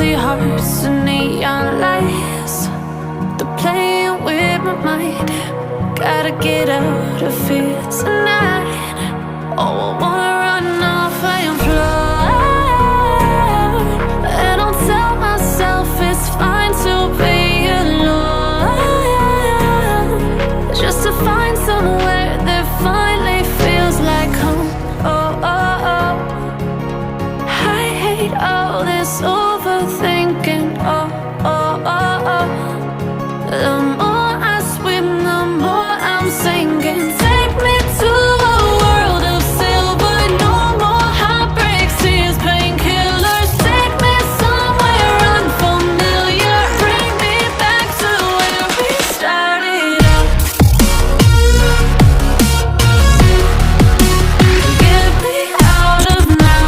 Empty hearts and neon lights, they're playing with my mind. Gotta get out of here tonight. Oh, I wanna run off and fly, and I'll tell myself it's fine to be alone, just to find somewhere that finally feels like home. Oh, oh, oh. I hate all this overthinking. Oh, oh, oh, oh. The more I swim, the more I'm sinking. Take me to a world of silver. No more heartbreaks, tears, painkillers. Take me somewhere unfamiliar. Bring me back to where we started out. Get me out of now,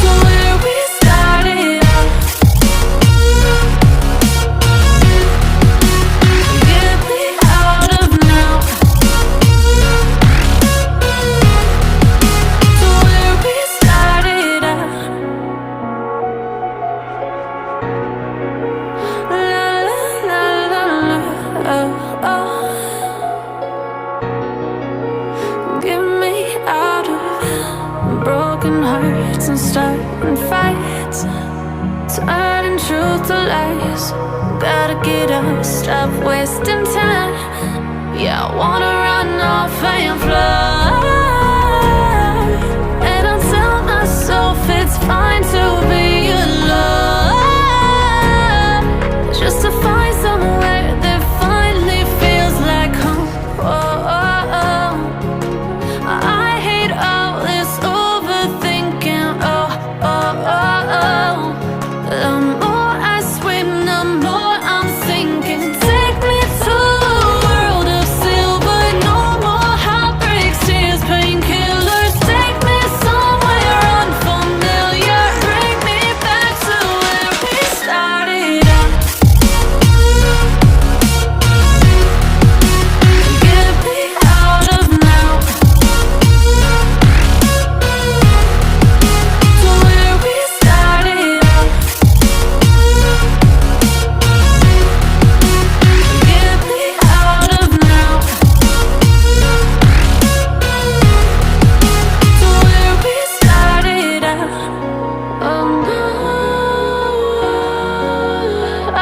to where we started out. Get me out of now, to where we started out. La la la la la, oh, oh. Get me out of broken hearts and starting fights, turning truth to lies. Gotta get up, stop wasting time. Yeah, I wanna run off and fly, and I'll tell myself it's fine to be alone, just to find somewhere that finally feels like home. Oh, oh, oh. I hate all this overthinking. Oh, oh, oh, oh. The more I swim, the more I'm sinking. Take me to a world of silver. No more heartbreaks, tears, painkillers. Take me somewhere unfamiliar. Bring me back to where we started out. Get me out of now, to where we started out. Get me out of now, to where we started out. Oh no,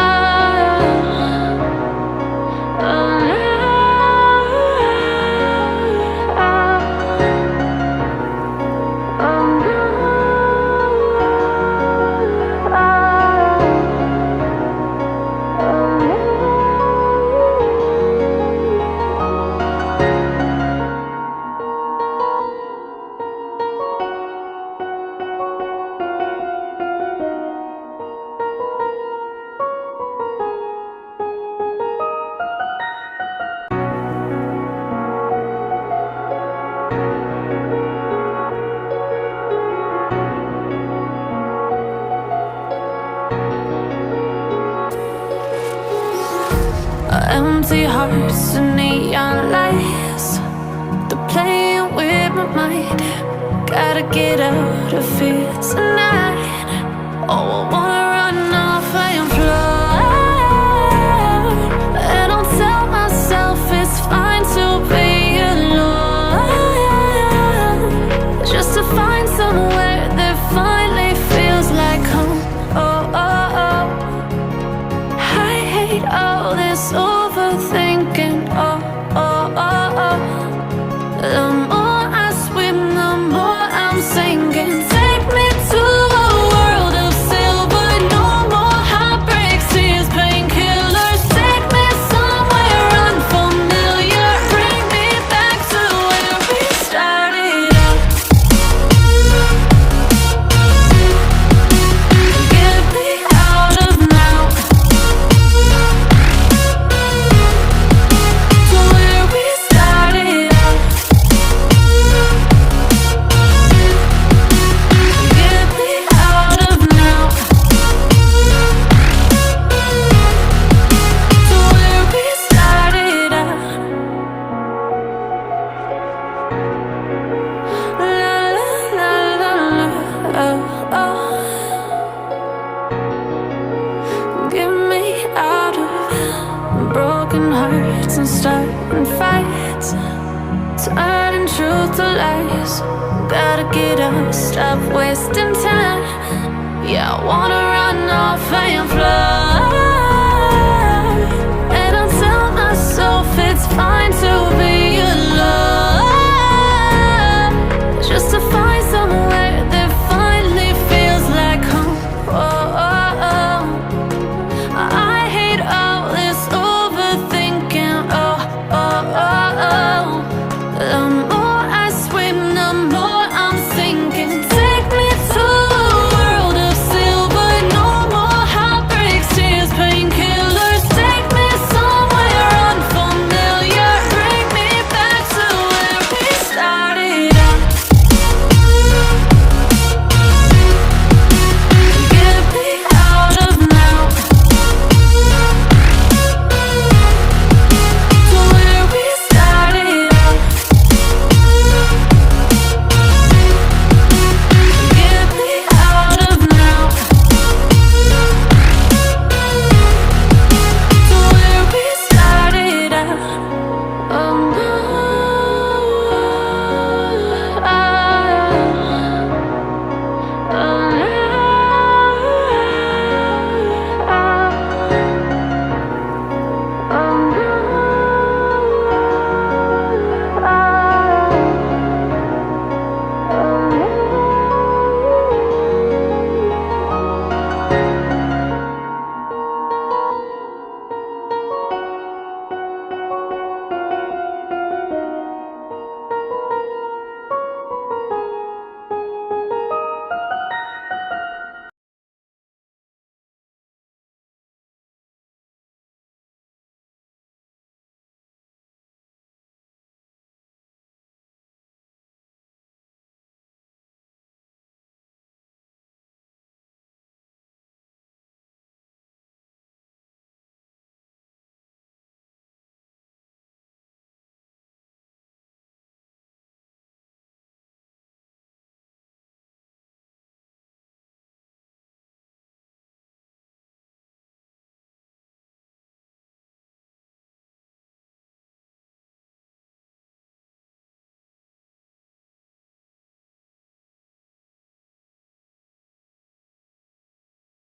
oh Empty hearts and neon lights, they're playing with my mind. Gotta get out of here tonight. Oh, I wanna run off and fly, and I'll tell myself it's fine to be alone, just to find somewhere that finally feels like home. Oh, oh, oh. I hate all this overthinking. Oh, oh, oh, oh. The more I swim, the more I'm sinking. Take me to close. Gotta get up, stop wasting time. Yeah, I wanna run off and fly.